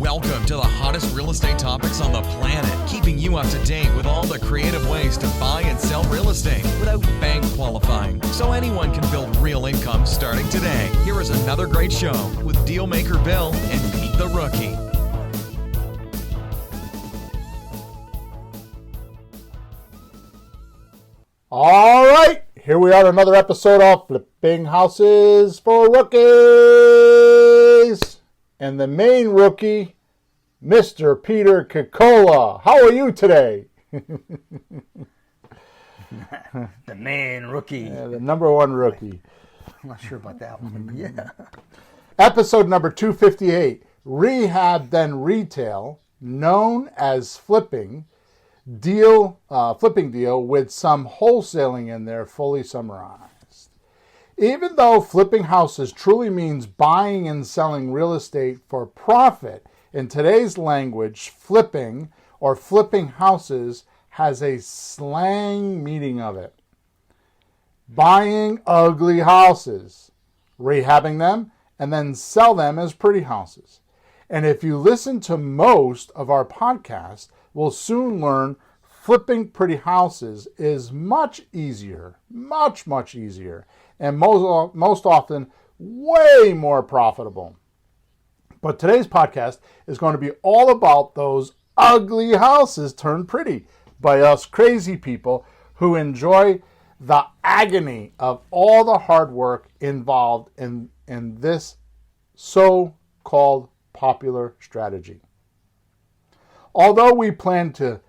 Welcome to the hottest real estate topics on the planet, keeping you up to date with all the creative ways to buy and sell real estate without bank qualifying, so anyone can build real income starting today. Here is another great show with Dealmaker Bill and Pete the Rookie. All right, here we are, another episode of Flipping Houses for Rookies. And the main rookie, Mr. Peter Kikola. How are you today? The main rookie. Yeah, the number one rookie. I'm not sure about that one, but yeah. Episode number 258, Rehab then Retail, known as flipping deal with some wholesaling in there, fully summarized. Even though flipping houses truly means buying and selling real estate for profit, in today's language, flipping or flipping houses has a slang meaning of it. Buying ugly houses, rehabbing them, and then sell them as pretty houses. And if you listen to most of our podcasts, we'll soon learn flipping pretty houses is much easier, much easier, and most often way more profitable. But today's podcast is going to be all about those ugly houses turned pretty by us crazy people who enjoy the agony of all the hard work involved in this so-called popular strategy. Although we plan to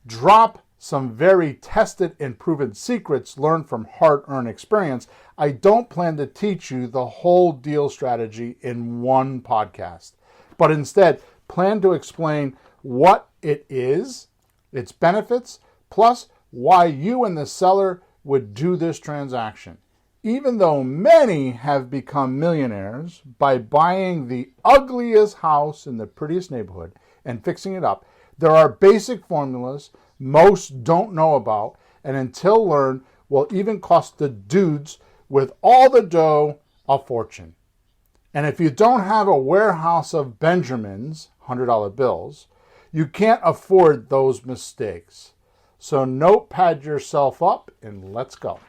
drop some very tested and proven secrets learned from hard-earned experience, I don't plan to teach you the whole deal strategy in one podcast, but instead plan to explain what it is, its benefits, plus why you and the seller would do this transaction. Even though many have become millionaires by buying the ugliest house in the prettiest neighborhood and fixing it up, there are basic formulas most don't know about, and until learned will even cost the dudes with all the dough a fortune. And if you don't have a warehouse of Benjamins, $100 bills, you can't afford those mistakes. So notepad yourself up and let's go.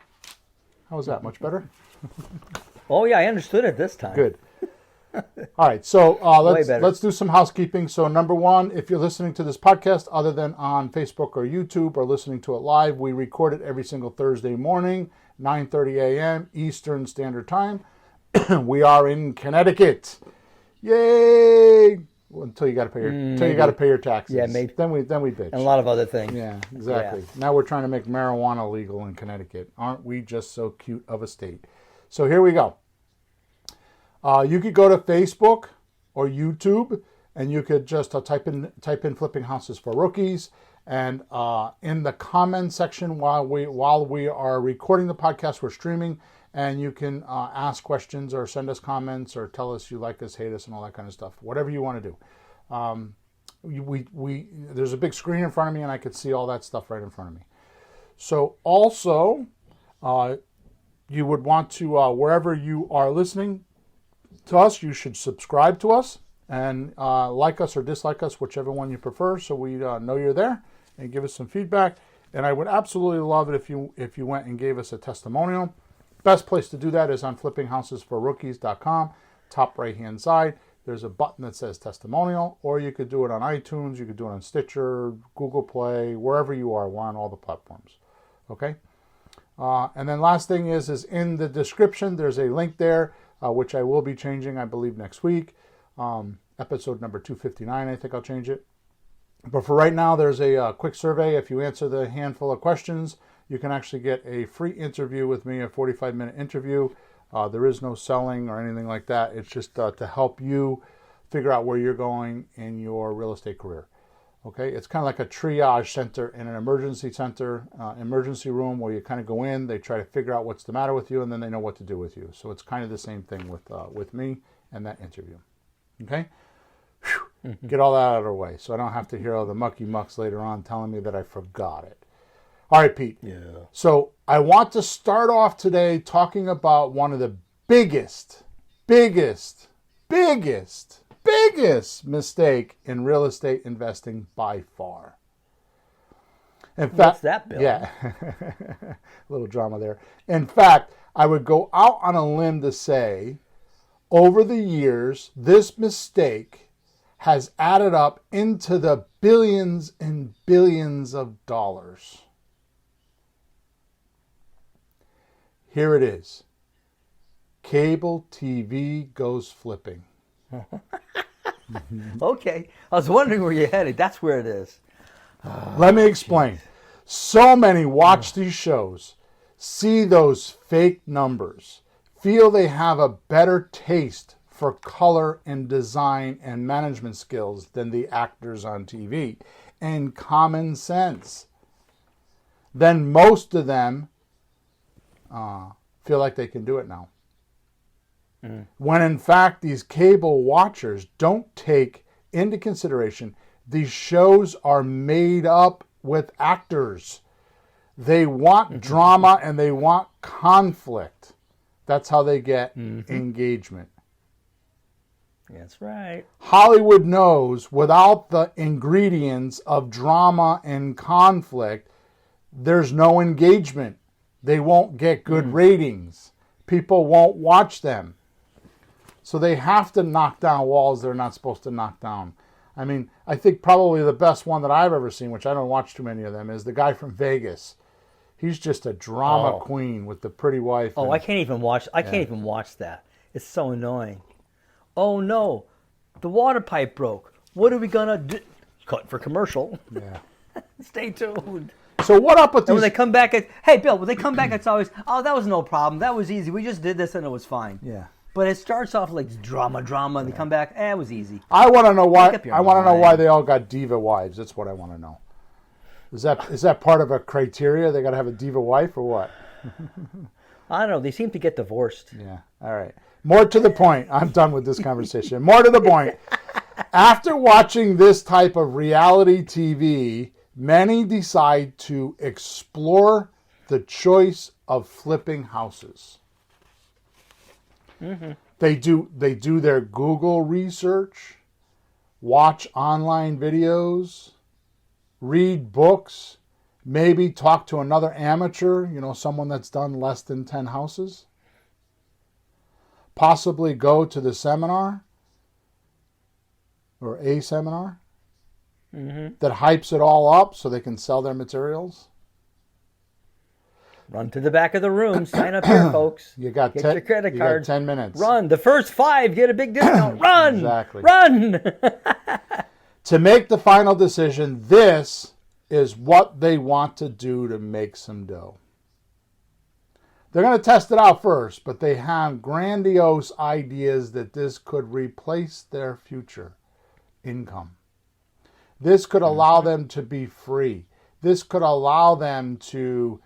How was that? Much better? Oh yeah, I understood it this time. Good. All right, so let's do some housekeeping. So number one, if you're listening to this podcast other than on Facebook or YouTube or listening to it live, we record it every single Thursday morning, 9:30 a.m. Eastern Standard Time. We are in Connecticut. Yay! Well, until you got to pay your taxes. Yeah, maybe. Then we bitch. And a lot of other things. Yeah, exactly. Yeah. Now we're trying to make marijuana legal in Connecticut. Aren't we just so cute of a state? So here we go. You could go to Facebook or YouTube, and you could just type in "Flipping Houses for Rookies," and in the comment section while we are recording the podcast, we're streaming, and you can ask questions or send us comments or tell us you like us, hate us, and all that kind of stuff. Whatever you want to do. There's a big screen in front of me, and I could see all that stuff right in front of me. So also, you would want to wherever you are listening to us, you should subscribe to us and like us or dislike us, whichever one you prefer, so we know you're there, and give us some feedback. And I would absolutely love it if you went and gave us a testimonial. Best place to do that is on flippinghousesforrookies.com. Top right hand side, there's a button that says testimonial, or you could do it on iTunes, you could do it on Stitcher, Google Play, wherever you are. We're on all the platforms. Okay. And then last thing is in the description, there's a link there, which I will be changing, I believe, next week. Episode number 259, I think I'll change it. But for right now, there's a quick survey. If you answer the handful of questions, you can actually get a free interview with me, a 45-minute interview. There is no selling or anything like that. It's just to help you figure out where you're going in your real estate career. Okay, it's kind of like a triage center in an emergency center, emergency room, where you kind of go in, they try to figure out what's the matter with you, and then they know what to do with you. So it's kind of the same thing with me and that interview. Okay, get all that out of the way, so I don't have to hear all the mucky mucks later on telling me that I forgot it. All right, Pete. Yeah. So I want to start off today talking about one of the biggest biggest mistake in real estate investing by far. In fact, What's that, Bill? Yeah, a little drama there. In fact, I would go out on a limb to say, over the years, this mistake has added up into the billions and billions of dollars. Here it is. Cable TV goes flipping. Okay. I was wondering where you're headed. That's where it is. Let me explain. So many watch these shows, see those fake numbers, feel they have a better taste for color and design and management skills than the actors on TV, and common sense. Then most of them feel like they can do it now. When in fact these cable watchers don't take into consideration these shows are made up with actors. They want drama and they want conflict. That's how they get engagement. That's right. Hollywood knows without the ingredients of drama and conflict, there's no engagement. They won't get good ratings. People won't watch them. So they have to knock down walls they're not supposed to knock down. I mean, I think probably the best one that I've ever seen, which I don't watch too many of them, is the guy from Vegas. He's just a drama queen with the pretty wife. Oh, I can't even watch. I can't even watch that. It's so annoying. Oh no, the water pipe broke. What are we gonna do? Cut for commercial. Yeah. Stay tuned. So what up with And these? when they come back, hey Bill, when they come back, it's always, oh, that was no problem. That was easy. We just did this and it was fine. Yeah. But it starts off like drama, and they come back, it was easy. I want to know why. Make up your I want to know mind. why they all got diva wives. That's what I want to know. Is that part of a criteria? They got to have a diva wife or what? I don't know. They seem to get divorced. Yeah. All right. More to the point. I'm done with this conversation. More to the point. After watching this type of reality TV, many decide to explore the choice of flipping houses. They do their Google research, watch online videos, read books, maybe talk to another amateur, someone that's done less than 10 houses. Possibly go to the seminar or a seminar that hypes it all up so they can sell their materials. Run to the back of the room. Sign up here, folks. You got Get 10, your credit you card. got 10 minutes. Run. The first 5 get a big discount. Run. Exactly. Run. To make the final decision, this is what they want to do to make some dough. They're going to test it out first, but they have grandiose ideas that this could replace their future income. This could allow them to be free. This could allow them to,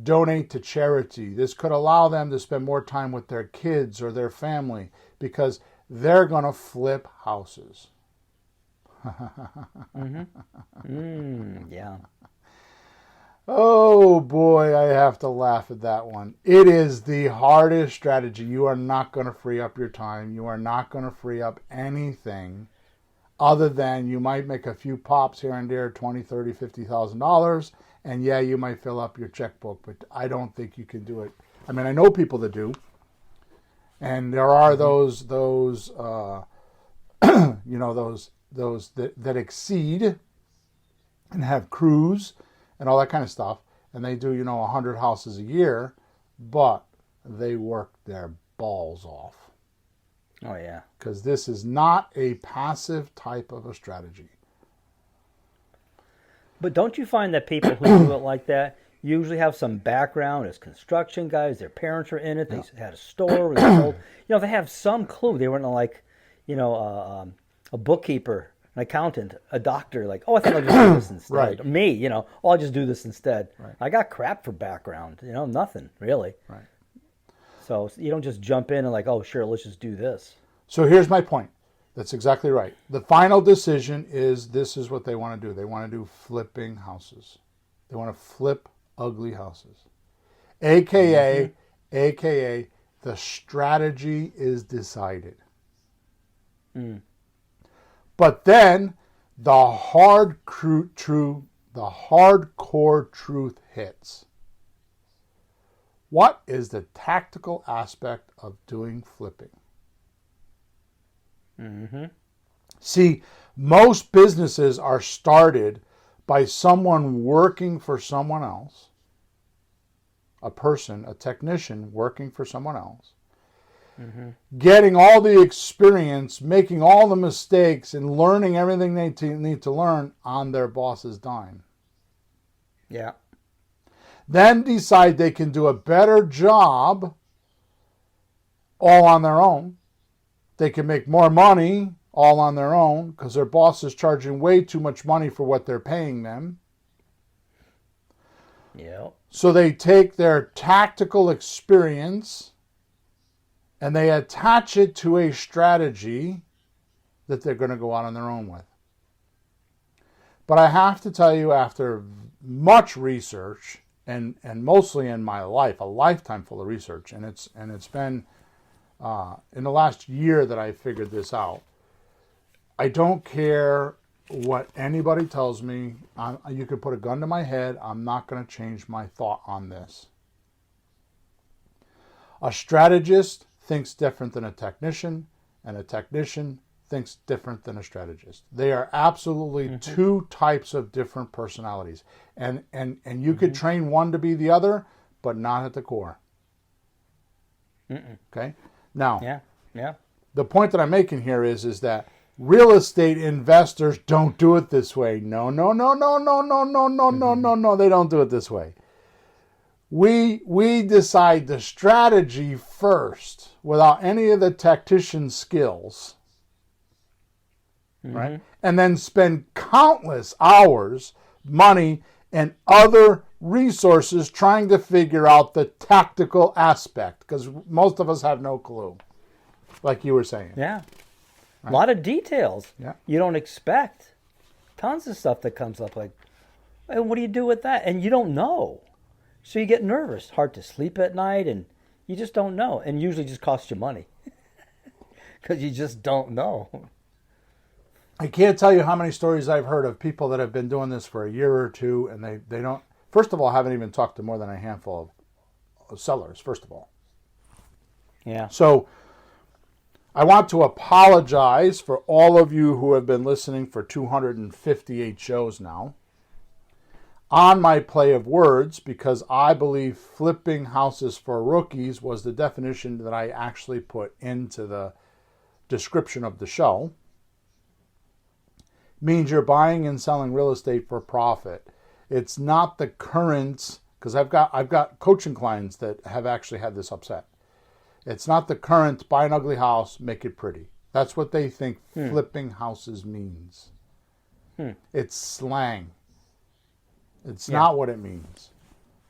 donate to charity. This could allow them to spend more time with their kids or their family because they're going to flip houses. Yeah. Oh boy, I have to laugh at that one. It is the hardest strategy. You are not going to free up your time. You are not going to free up anything other than you might make a few pops here and there, $20,000, $30,000, $50,000. And yeah, you might fill up your checkbook, but I don't think you can do it. I mean, I know people that do. And there are those that exceed and have crews and all that kind of stuff. And they do, 100 houses a year, but they work their balls off. Oh, yeah. Because this is not a passive type of a strategy. But don't you find that people who do it like that usually have some background as construction guys? Their parents are in it. They had a store. Where they sold. They have some clue. They weren't like, a bookkeeper, an accountant, a doctor. Like, oh, I think I'll just do this instead. Right. Me, I'll just do this instead. Right. I got crap for background. Nothing really. Right. So you don't just jump in and like, oh, sure, let's just do this. So here's my point. That's exactly right. The final decision is this is what they want to do. They want to do flipping houses. They want to flip ugly houses. AKA, the strategy is decided. But then the hardcore truth hits. What is the tactical aspect of doing flipping? See, most businesses are started by someone working for someone else, a person, a technician working for someone else, getting all the experience, making all the mistakes, and learning everything they need to learn on their boss's dime. Yeah. Then decide they can do a better job all on their own. They can make more money all on their own because their boss is charging way too much money for what they're paying them. Yeah. So they take their tactical experience and they attach it to a strategy that they're going to go out on their own with. But I have to tell you, after much research, and mostly in my life, a lifetime full of research, and it's been in the last year that I figured this out. I don't care what anybody tells me. You could put a gun to my head. I'm not going to change my thought on this. A strategist thinks different than a technician, and a technician thinks different than a strategist. They are absolutely two types of different personalities. And you could train one to be the other, but not at the core. Okay? Now, the point that I'm making here is that real estate investors don't do it this way. No, they don't do it this way. We decide the strategy first without any of the tactician skills, right? And then spend countless hours, money, and other resources trying to figure out the tactical aspect, because most of us have no clue, like you were saying. Yeah. Right. A lot of details you don't expect. Tons of stuff that comes up like, hey, what do you do with that? And you don't know. So you get nervous, hard to sleep at night, and you just don't know. And usually just costs you money because you just don't know. I can't tell you how many stories I've heard of people that have been doing this for a year or two, and they don't, first of all, haven't even talked to more than a handful of sellers, first of all. Yeah. So I want to apologize for all of you who have been listening for 258 shows now on my play of words, because I believe flipping houses for rookies was the definition that I actually put into the description of the show. Means you're buying and selling real estate for profit. It's not the current, because I've got coaching clients that have actually had this upset. It's not the current buy an ugly house, make it pretty. That's what they think flipping houses means. It's slang. It's not what it means.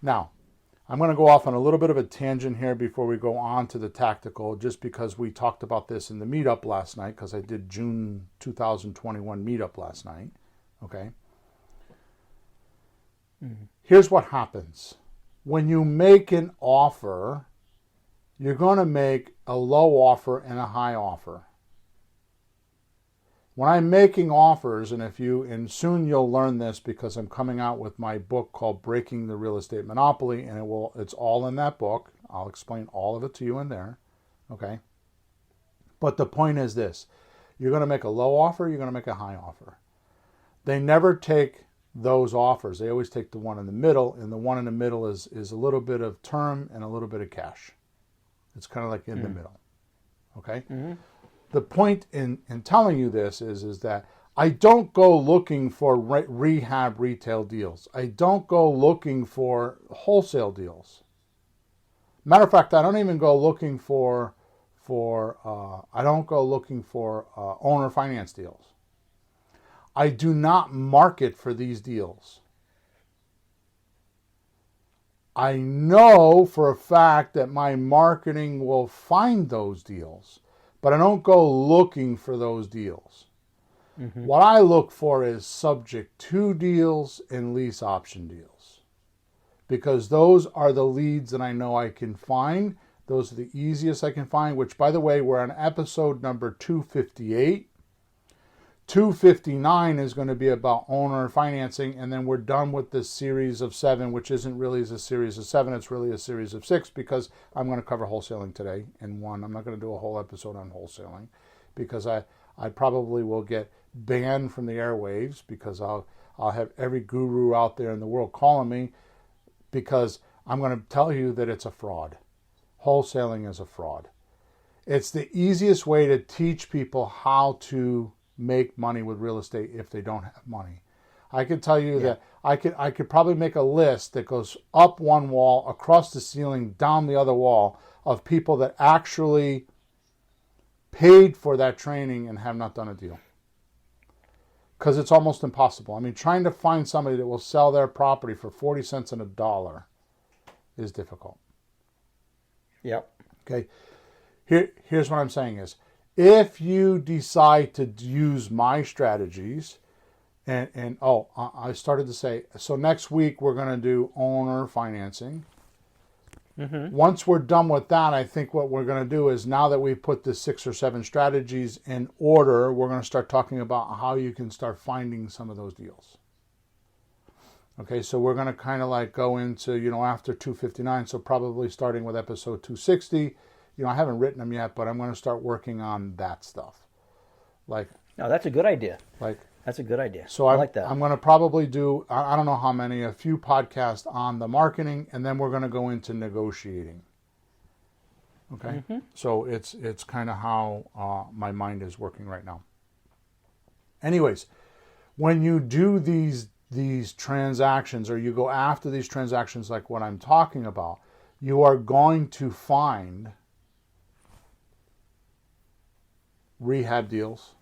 Now, I'm going to go off on a little bit of a tangent here before we go on to the tactical, just because we talked about this in the meetup last night, because I did June 2021 meetup last night. Okay? Here's what happens. When you make an offer, you're going to make a low offer and a high offer. When I'm making offers, and soon you'll learn this because I'm coming out with my book called Breaking the Real Estate Monopoly, and it's all in that book. I'll explain all of it to you in there. Okay? But the point is this. You're going to make a low offer, you're going to make a high offer. They never take those offers. They always take the one in the middle, and the one in the middle is a little bit of term and a little bit of cash. It's kind of like in the middle. Okay? The point in telling you this is that I don't go looking for rehab retail deals. I don't go looking for wholesale deals. Matter of fact, I don't even go looking for owner finance deals. I do not market for these deals. I know for a fact that my marketing will find those deals, but I don't go looking for those deals. What I look for is subject to deals and lease option deals, because those are the leads that I know I can find Those are the easiest I can find, which, by the way, we're on episode number 258. 259 is going to be about owner financing, and then we're done with this series of 7, which isn't really a series of 7, it's really a series of 6, because I'm going to cover wholesaling today in one. I'm not going to do a whole episode on wholesaling, because I probably will get banned from the airwaves, because I'll have every guru out there in the world calling me, because I'm going to tell you that it's a fraud. Wholesaling is a fraud. It's the easiest way to teach people how to make money with real estate if they don't have money. I could tell you that I could probably make a list that goes up one wall, across the ceiling, down the other wall, of people that actually paid for that training and have not done a deal. Because it's almost impossible. I mean, trying to find somebody that will sell their property for 40 cents on a dollar is difficult. Yep. Okay. Here's what I'm saying is, if you decide to use my strategies, I started to say, so next week we're going to do owner financing. Mm-hmm. Once we're done with that, I think what we're going to do is, now that we've put the 6 or 7 strategies in order, we're going to start talking about how you can start finding some of those deals. Okay, so we're going to kind of like go into, after 259, so probably starting with episode 260. I haven't written them yet, but I'm going to start working on that stuff. No, that's a good idea. That's a good idea. So I like that. I'm going to probably do, I don't know how many, a few podcasts on the marketing, and then we're going to go into negotiating. Okay? Mm-hmm. So it's kind of how my mind is working right now. Anyways, when you do these transactions, or you go after these transactions like what I'm talking about, you are going to find rehab deals.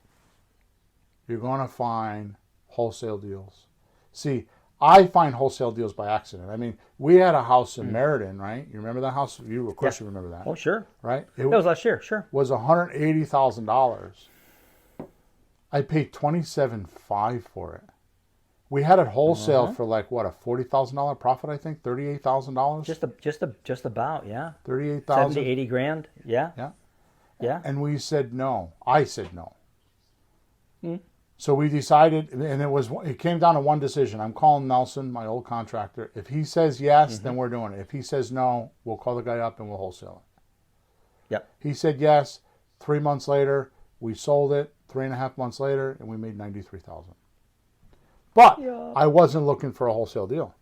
You're going to find wholesale deals. See, I find wholesale deals by accident. I mean, we had a house in Meriden, right? You remember that house? Of course you remember that. Oh, sure. Right? That was last year, sure. Was $180,000. I paid $27,500 for it. We had it wholesale for like what, a $40,000 profit, I think, $38,000. Just about, yeah. 38,000. 70, 80 grand, yeah. Yeah. Yeah. And we said no. I said no. So we decided, and it came down to one decision. I'm calling Nelson, my old contractor. If he says yes, then we're doing it. If he says no, we'll call the guy up and we'll wholesale it. Yep. He said yes. 3 months later, we sold it. 3.5 months later, and we made $93,000. But I wasn't looking for a wholesale deal.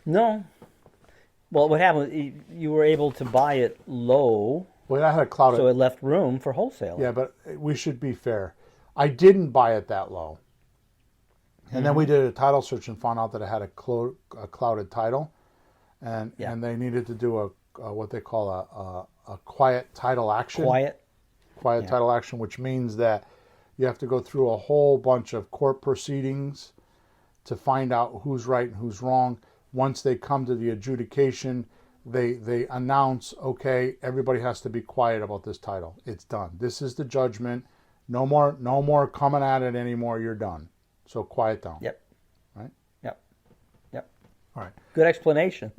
No. Well, what happened? You were able to buy it low. Well, I had a cloud. So it left room for wholesale. Yeah, but we should be fair. I didn't buy it that low. And then we did a title search and found out that it had a clouded title. And they needed to do a what they call a quiet title action. Quiet title action, which means that you have to go through a whole bunch of court proceedings to find out who's right and who's wrong. Once they come to the adjudication, they announce, okay, everybody has to be quiet about this title. It's done. This is the judgment. No more coming at it anymore. You're done. So quiet down. Yep. Right? Yep. All right. Good explanation.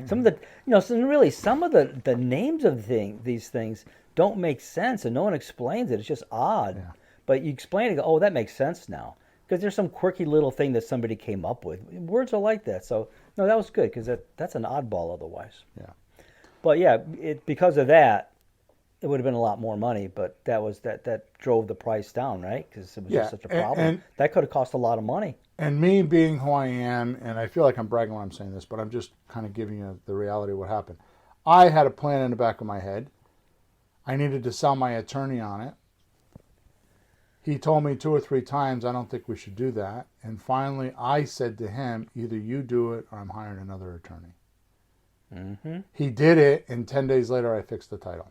Some of the names of these things don't make sense, and no one explains it. It's just odd. Yeah. But you explain it, oh, that makes sense now. Because there's some quirky little thing that somebody came up with. Words are like that. So, no, that was good, because that's an oddball otherwise. Yeah. But, yeah, because of that, it would have been a lot more money, but that drove the price down, right? Because it was just such a problem. And that could have cost a lot of money. And me being who I am, and I feel like I'm bragging when I'm saying this, but I'm just kind of giving you the reality of what happened. I had a plan in the back of my head. I needed to sell my attorney on it. He told me 2 or 3 times, I don't think we should do that. And finally, I said to him, either you do it or I'm hiring another attorney. Mm-hmm. He did it, and 10 days later, I fixed the title.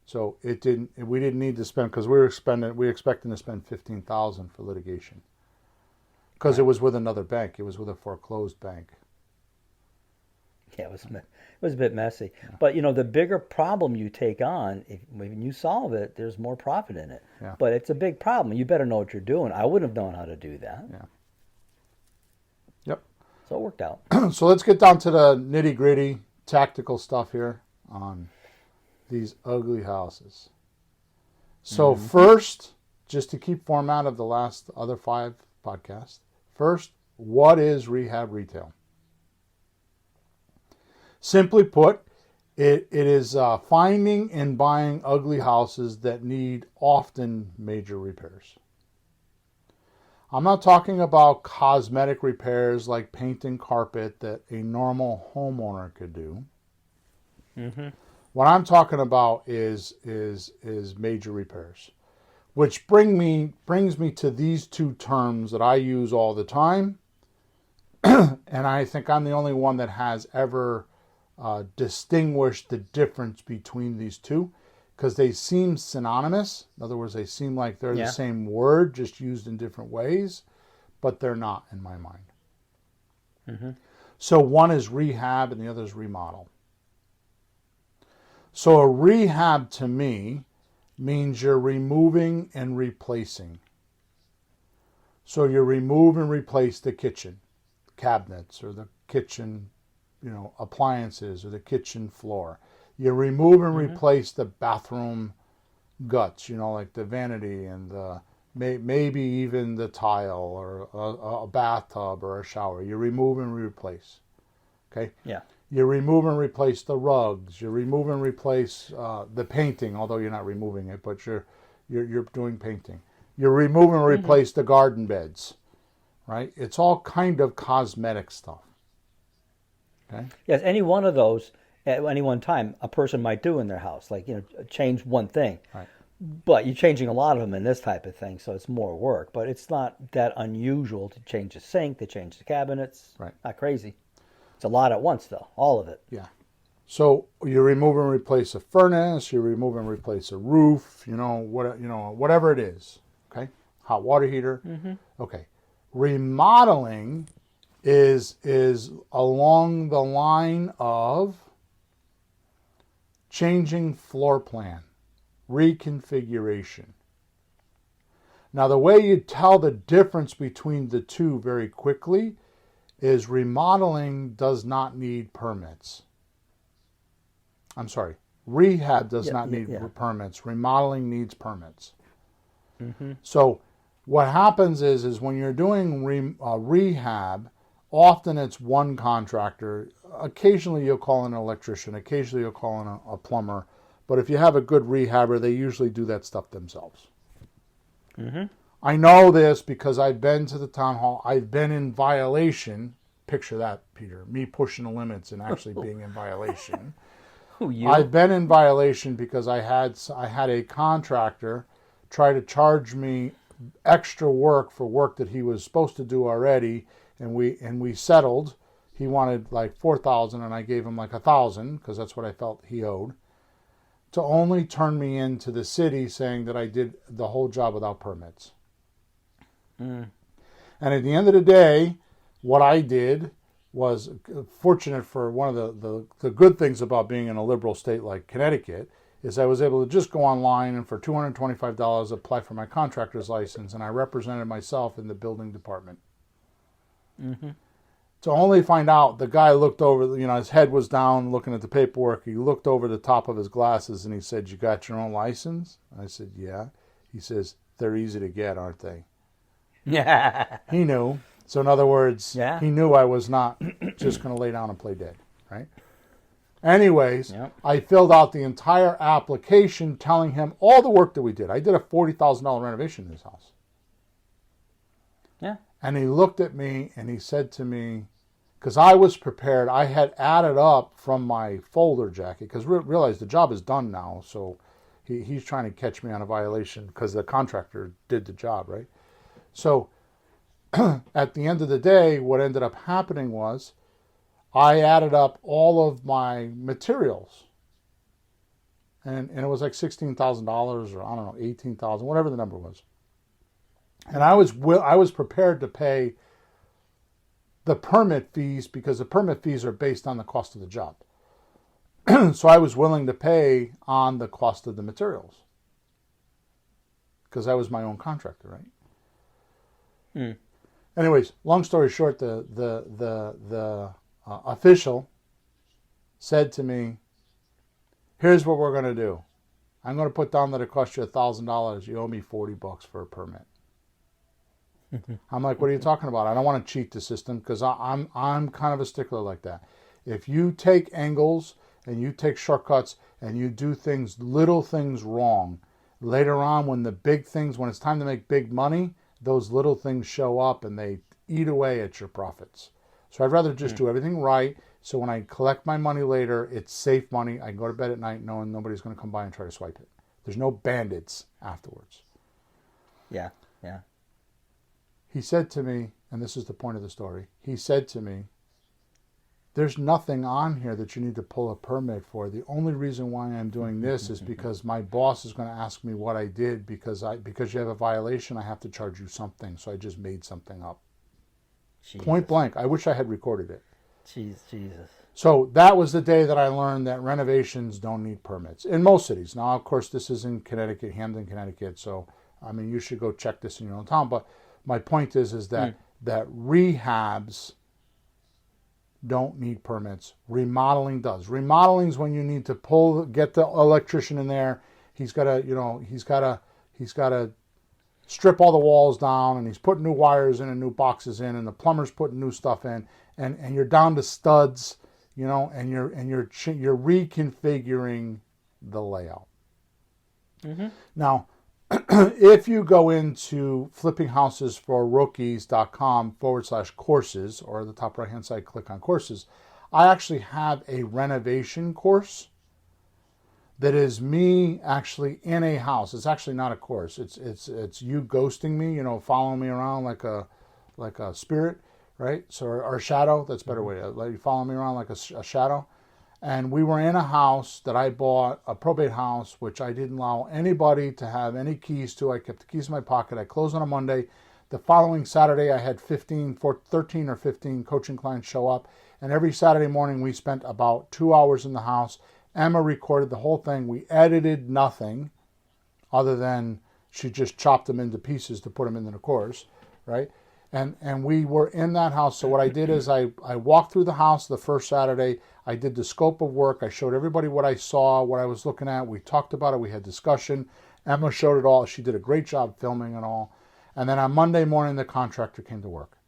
So we didn't need to spend, because we were expecting to spend $15,000 for litigation. Because it was with another bank. It was with a foreclosed bank. Yeah, it was a bit messy. Yeah. But, the bigger problem you take on, when you solve it, there's more profit in it. Yeah. But it's a big problem. You better know what you're doing. I wouldn't have known how to do that. Yeah. Yep. So it worked out. So let's get down to the nitty gritty tactical stuff here on these ugly houses. So first, just to keep format of the last other 5 podcasts, first, what is rehab retail? Simply put, it is finding and buying ugly houses that need often major repairs. I'm not talking about cosmetic repairs like painting carpet that a normal homeowner could do. What I'm talking about is major repairs, which brings me to these 2 terms that I use all the time, and I think I'm the only one that has ever distinguished the difference between these 2, because they seem synonymous. In other words, they seem like they're the same word, just used in different ways, but they're not in my mind. So one is rehab and the other is remodel. So a rehab to me means you're removing and replacing. So you remove and replace the kitchen cabinets or the kitchen, appliances or the kitchen floor. You remove and replace the bathroom guts, like the vanity and the maybe even the tile or a bathtub or a shower. You remove and replace. Okay? Yeah. You remove and replace the rugs. You remove and replace the painting, although you're not removing it, but you're doing painting. You remove and replace the garden beds, right? It's all kind of cosmetic stuff. Okay? Yes, any one of those at any one time a person might do in their house, like change one thing. Right. But you're changing a lot of them in this type of thing, so it's more work. But it's not that unusual to change the sink, to change the cabinets. Right. Not crazy. It's a lot at once, though. All of it. Yeah. So you remove and replace a furnace. You remove and replace a roof. Whatever it is. Okay. Hot water heater. Okay. Remodeling is along the line of changing floor plan, reconfiguration. Now, the way you tell the difference between the 2 very quickly is remodeling does not need permits. I'm sorry, rehab does not need permits. Remodeling needs permits. So what happens is when you're doing rehab, often it's one contractor. Occasionally you'll call in an electrician. Occasionally you'll call in a plumber. But if you have a good rehabber, they usually do that stuff themselves. I know this because I've been to the town hall. I've been in violation. Picture that, Peter. Me pushing the limits and actually being in violation. I've been in violation because I had a contractor try to charge me extra work for work that he was supposed to do already, and we settled. He wanted like $4,000, and I gave him like $1,000 because that's what I felt he owed, to only turn me into the city saying that I did the whole job without permits. And at the end of the day, what I did was fortunate. For one of the good things about being in a liberal state like Connecticut is I was able to just go online and for $225 apply for my contractor's license, and I represented myself in the building department. To only find out the guy looked over, his head was down looking at the paperwork. He looked over the top of his glasses and he said, "You got your own license?" I said, "Yeah." He says, "They're easy to get, aren't they?" Yeah. He knew. So in other words, he knew I was not just going to lay down and play dead, right? Anyways, I filled out the entire application telling him all the work that we did. I did a $40,000 renovation in his house. Yeah. And he looked at me and he said to me, because I was prepared, I had added up from my folder jacket, because realized the job is done now, so he's trying to catch me on a violation because the contractor did the job, right? So at the end of the day, what ended up happening was I added up all of my materials. And it was like $16,000 or I don't know, $18,000, whatever the number was. And I was prepared to pay the permit fees because the permit fees are based on the cost of the job. So I was willing to pay on the cost of the materials because I was my own contractor, right? Anyways, long story short, the official said to me, here's what we're going to do. I'm going to put down that it cost you $1,000. You owe me $40 for a permit. I'm like, what are you talking about? I don't want to cheat the system because I'm kind of a stickler like that. If you take angles and you take shortcuts and you do things, little things wrong, later on when it's time to make big money, those little things show up and they eat away at your profits. So I'd rather just do everything right. So when I collect my money later, it's safe money. I can go to bed at night knowing nobody's going to come by and try to swipe it. There's no bandits afterwards. Yeah, yeah. He said to me, and this is the point of the story, he said to me, there's nothing on here that you need to pull a permit for. The only reason why I'm doing this is because my boss is going to ask me what I did because you have a violation, I have to charge you something. So I just made something up. Jesus. Point blank. I wish I had recorded it. Jesus. So that was the day that I learned that renovations don't need permits in most cities. Now, of course, this is in Connecticut, Hamden, Connecticut. So, I mean, you should go check this in your own town. But my point is that rehabs don't need permits. Remodeling does. Remodeling is when you need to get the electrician in there. He's got to strip all the walls down, and he's putting new wires in and new boxes in, and the plumber's putting new stuff in, and you're down to studs, and you're reconfiguring the layout. Now, if you go into flippinghouses4rookies.com/courses, or at the top right hand side, click on courses, I actually have a renovation course that is me actually in a house. It's actually not a course. It's you ghosting me, following me around like a spirit, right? So or a shadow. That's a better way to let you follow me around like a shadow. And we were in a house that I bought, a probate house, which I didn't allow anybody to have any keys to. I kept the keys in my pocket. I closed on a Monday. The following Saturday, I had 13 or 15 coaching clients show up. And every Saturday morning, we spent about 2 hours in the house. Emma recorded the whole thing. We edited nothing other than she just chopped them into pieces to put them into the course, right? And we were in that house. So what I did is I walked through the house the first Saturday. I did the scope of work. I showed everybody what I saw, what I was looking at. We talked about it. We had discussion. Emma showed it all. She did a great job filming it all. And then on Monday morning, the contractor came to work.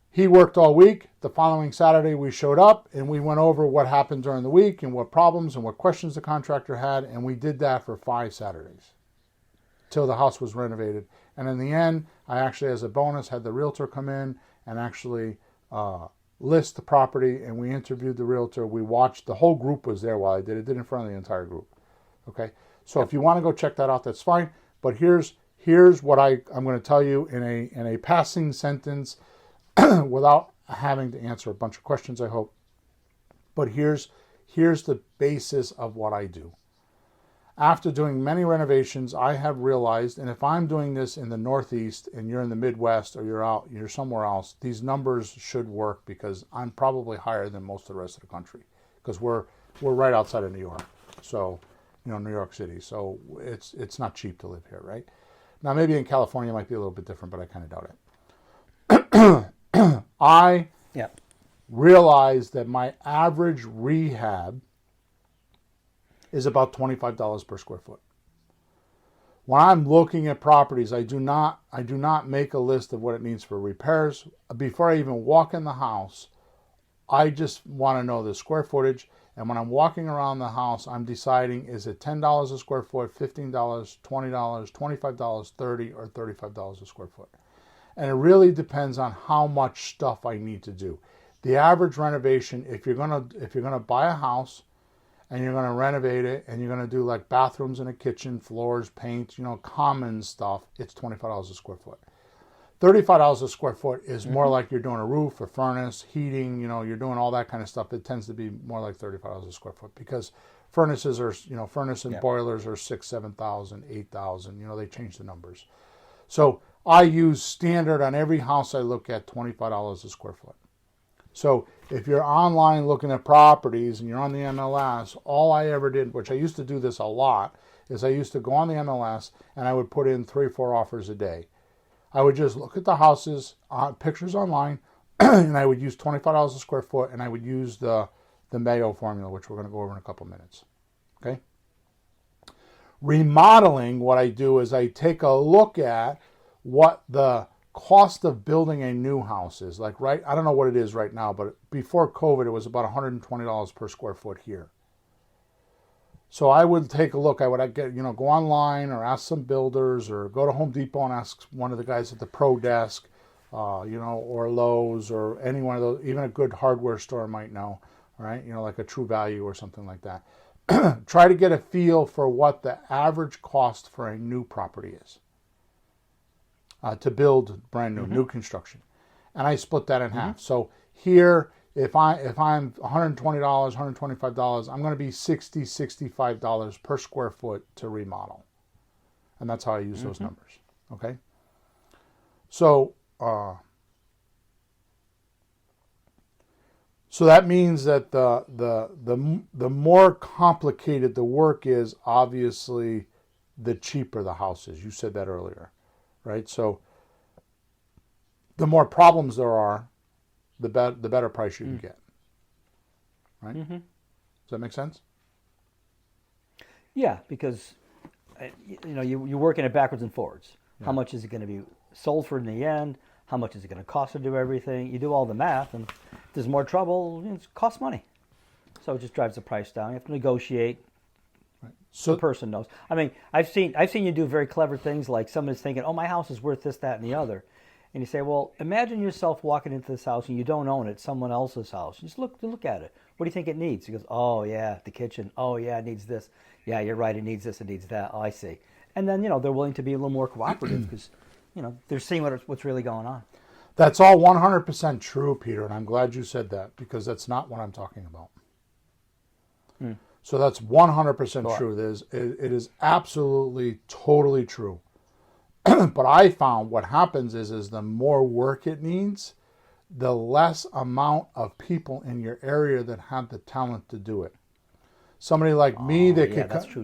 He worked all week. The following Saturday, we showed up and we went over what happened during the week and what problems and what questions the contractor had. And we did that for 5 Saturdays till the house was renovated. And in the end, I actually, as a bonus, had the realtor come in and actually list the property. And we interviewed the realtor. We watched, the whole group was there while I did it. Did in front of the entire group. Okay. So if you want to go check that out, that's fine. But here's what I'm going to tell you in a passing sentence without having to answer a bunch of questions, I hope. But here's the basis of what I do. After doing many renovations, I have realized, and if I'm doing this in the Northeast and you're in the Midwest or you're somewhere else, these numbers should work because I'm probably higher than most of the rest of the country because we're right outside of New York. So, New York City. So it's not cheap to live here, right? Now, maybe in California it might be a little bit different, but I kind of doubt it. I realized that my average rehab is about $25 per square foot. When I'm looking at properties, I do not make a list of what it needs for repairs. Before I even walk in the house, I just want to know the square footage. And when I'm walking around the house, I'm deciding, is it $10 a square foot, $15, $20, $25, $30, or $35 a square foot? And it really depends on how much stuff I need to do. The average renovation, if you're gonna buy a house and you're gonna renovate it and you're gonna do like bathrooms and a kitchen, floors, paint, common stuff, it's $25 a square foot. $35 a square foot is more like you're doing a roof, a furnace, heating, you're doing all that kind of stuff. It tends to be more like $35 a square foot because furnaces are, furnace and boilers are $6,000, $7,000, $8,000, they change the numbers. So I use standard on every house I look at, $25 a square foot. So if you're online looking at properties and you're on the MLS, all I ever did, which I used to do this a lot, is I used to go on the MLS and I would put in 3 or 4 offers a day. I would just look at the houses, pictures online, and I would use $25 a square foot, and I would use the Mayo formula, which we're going to go over in a couple minutes. Okay? Remodeling, what I do is I take a look at what the cost of building a new house is. Like, right, I don't know what it is right now, but before COVID, it was about $120 per square foot here. So I would take a look. I would get, go online or ask some builders or go to Home Depot and ask one of the guys at the pro desk, or Lowe's or any one of those, even a good hardware store might know, right? Like a True Value or something like that. Try to get a feel for what the average cost for a new property is to build brand new, new construction. And I split that in half. So here, if I'm $120, $125, I'm going to be $60, $65 per square foot to remodel. And that's how I use those numbers. Okay? So that means that the more complicated the work is, obviously, the cheaper the house is. You said that earlier, right? So the more problems there are, the better price you can get, right? Does that make sense? Yeah, because you're working it backwards and forwards. Yeah. How much is it going to be sold for in the end? How much is it going to cost to do everything? You do all the math, and if there's more trouble, it costs money. So it just drives the price down. You have to negotiate. Right. So the person knows. I mean, I've seen you do very clever things, like somebody's thinking, "Oh, my house is worth this, that, and the other," and you say, "Well, imagine yourself walking into this house and you don't own it; it's someone else's house. Just look at it. What do you think it needs?" He goes, "Oh yeah, the kitchen. Oh yeah, it needs this. Yeah, you're right. It needs this. It needs that. Oh, I see." And then they're willing to be a little more cooperative because they're seeing what's really going on. That's all 100% true, Peter, and I'm glad you said that because that's not what I'm talking about. So that's 100% true. It is absolutely, totally true. But I found what happens is the more work it needs, the less amount of people in your area that have the talent to do it. Somebody like me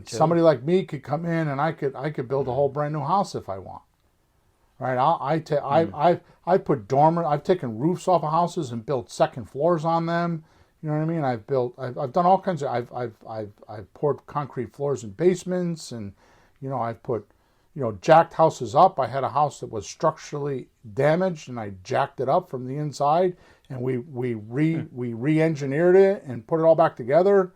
somebody like me could come in and I could build a whole brand new house if I want. Right? I've taken roofs off of houses and built second floors on them. You know what I mean? I've done all kinds of. I've poured concrete floors in basements, and I've put jacked houses up. I had a house that was structurally damaged, and I jacked it up from the inside, and we re-engineered it and put it all back together.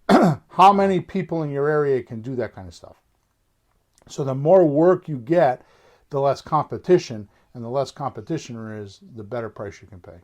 How many people in your area can do that kind of stuff? So the more work you get, the less competition, and the less competition there is, the better price you can pay.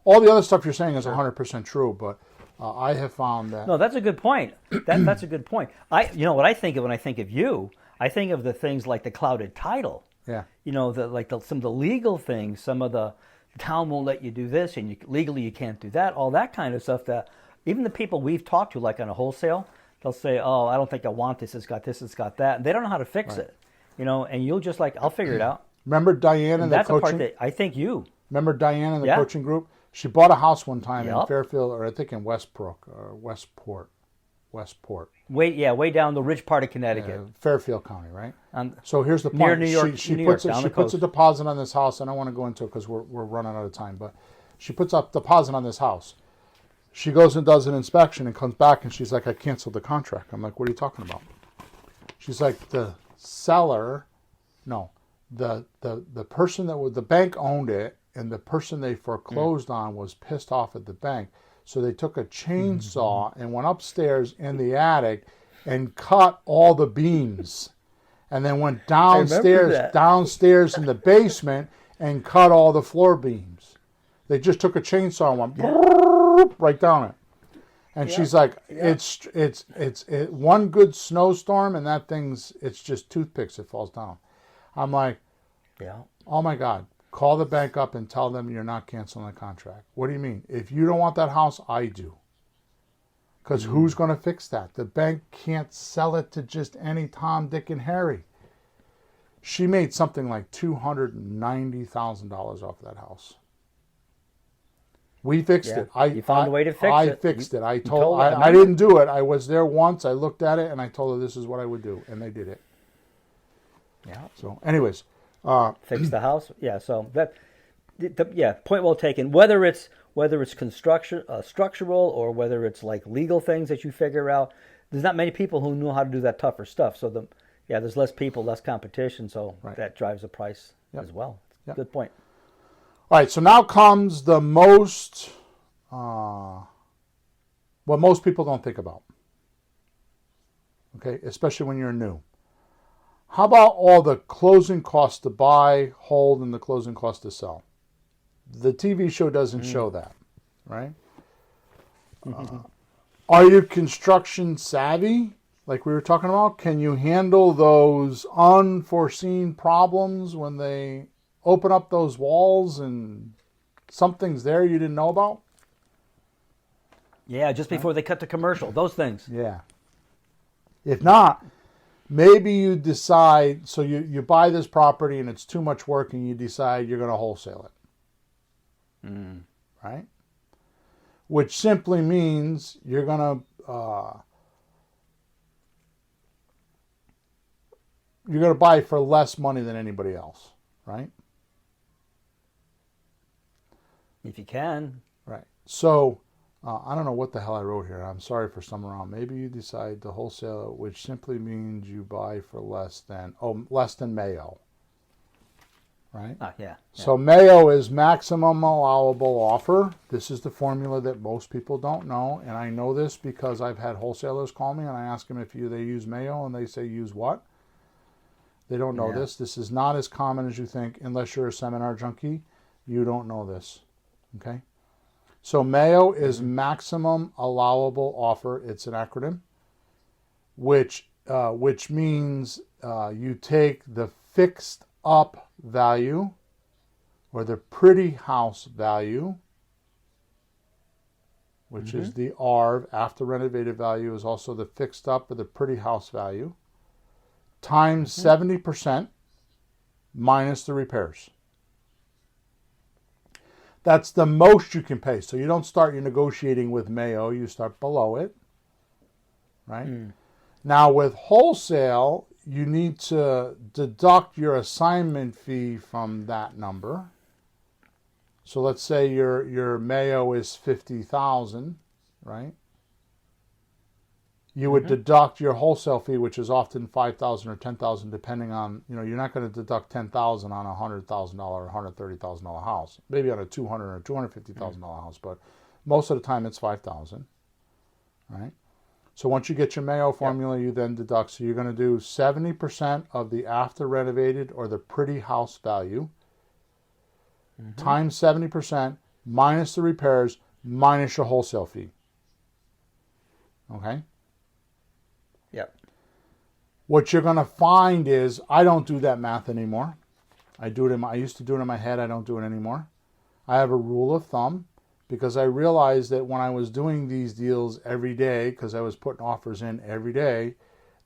All the other stuff you're saying is 100% true, but I have found that... No, that's a good point. That's a good point. What I think of when I think of you, I think of the things like the clouded title. Yeah. Some of the legal things, some of the town won't let you do this, and legally you can't do that, all that kind of stuff that even the people we've talked to, like on a wholesale, they'll say, "Oh, I don't think I want this, it's got this, it's got that." And they don't know how to fix it. And you'll just I'll figure it out. Remember Diane in the coaching? That's the part that I think you. Remember Diane in the coaching group? She bought a house one time in Fairfield, or I think in Westbrook or Westport. Way down the rich part of Connecticut. Fairfield County, right? So here's the point. Near New York, she puts a deposit on this house. I don't want to go into it because we're running out of time, but she puts up deposit on this house. She goes and does an inspection and comes back and she's like, "I canceled the contract." I'm like, "What are you talking about?" She's like, "The seller, no, the person the bank owned it, and the person they foreclosed on was pissed off at the bank. So they took a chainsaw and went upstairs in the attic and cut all the beams, and then went downstairs in the basement and cut all the floor beams. They just took a chainsaw and went right down it." And she's like, "It's one good snowstorm and that it's just toothpicks. It falls down." I'm like, "Oh my God. Call the bank up and tell them you're not canceling the contract." "What do you mean? If you don't want that house, I do." Because who's going to fix that? The bank can't sell it to just any Tom, Dick, and Harry. She made something like $290,000 off that house. We fixed it. You found a way to fix it. I fixed it. I didn't do it. I was there once. I looked at it and I told her this is what I would do, and they did it. Yeah. So, anyways, fix the house. Yeah, so yeah, point well taken. Whether it's construction, structural, or whether it's like legal things that you figure out, there's not many people who know how to do that tougher stuff. So there's less people, less competition, so that drives the price as well. Yep. Good point. All right, so now comes the most, what most people don't think about. Okay, especially when you're new. How about all the closing costs to buy, hold, and the closing costs to sell? The TV show doesn't show that, right? Are you construction savvy, like we were talking about? Can you handle those unforeseen problems when they open up those walls and something's there you didn't know about? Yeah, just before they cut the commercial, those things. Yeah. If not, maybe you decide, so you buy this property and it's too much work and you decide you're going to wholesale it. Right? Which simply means you're going to buy for less money than anybody else, right? If you can. Right. So, I don't know what the hell I wrote here. I'm sorry for stumbling around. Maybe you decide to wholesale it, which simply means you buy for less than Mayo. Right? Yeah. So Mayo is maximum allowable offer. This is the formula that most people don't know. And I know this because I've had wholesalers call me and I ask them if they use Mayo and they say use what? They don't know this. This is not as common as you think. Unless you're a seminar junkie, you don't know this. Okay? So Mayo is maximum allowable offer. It's an acronym, which means you take the fixed up value or the pretty house value, which is the ARV, after renovated value, is also the fixed up or the pretty house value, times 70% minus the repairs. That's the most you can pay. So you don't start your negotiating with Mayo, you start below it, right? Now with wholesale, you need to deduct your assignment fee from that number. So let's say your Mayo is $50,000, right? You would deduct your wholesale fee, which is often $5,000 or $10,000, depending on, you're not going to deduct $10,000 on a $100,000 or $130,000 house. Maybe on a $200,000 or $250,000 house, but most of the time it's $5,000, right? So once you get your Mayo formula, you then deduct. So you're going to do 70% of the after renovated or the pretty house value times 70% minus the repairs minus your wholesale fee. Okay? Yep. What you're going to find is, I don't do that math anymore. I used to do it in my head. I don't do it anymore. I have a rule of thumb, because I realized that when I was doing these deals every day, because I was putting offers in every day,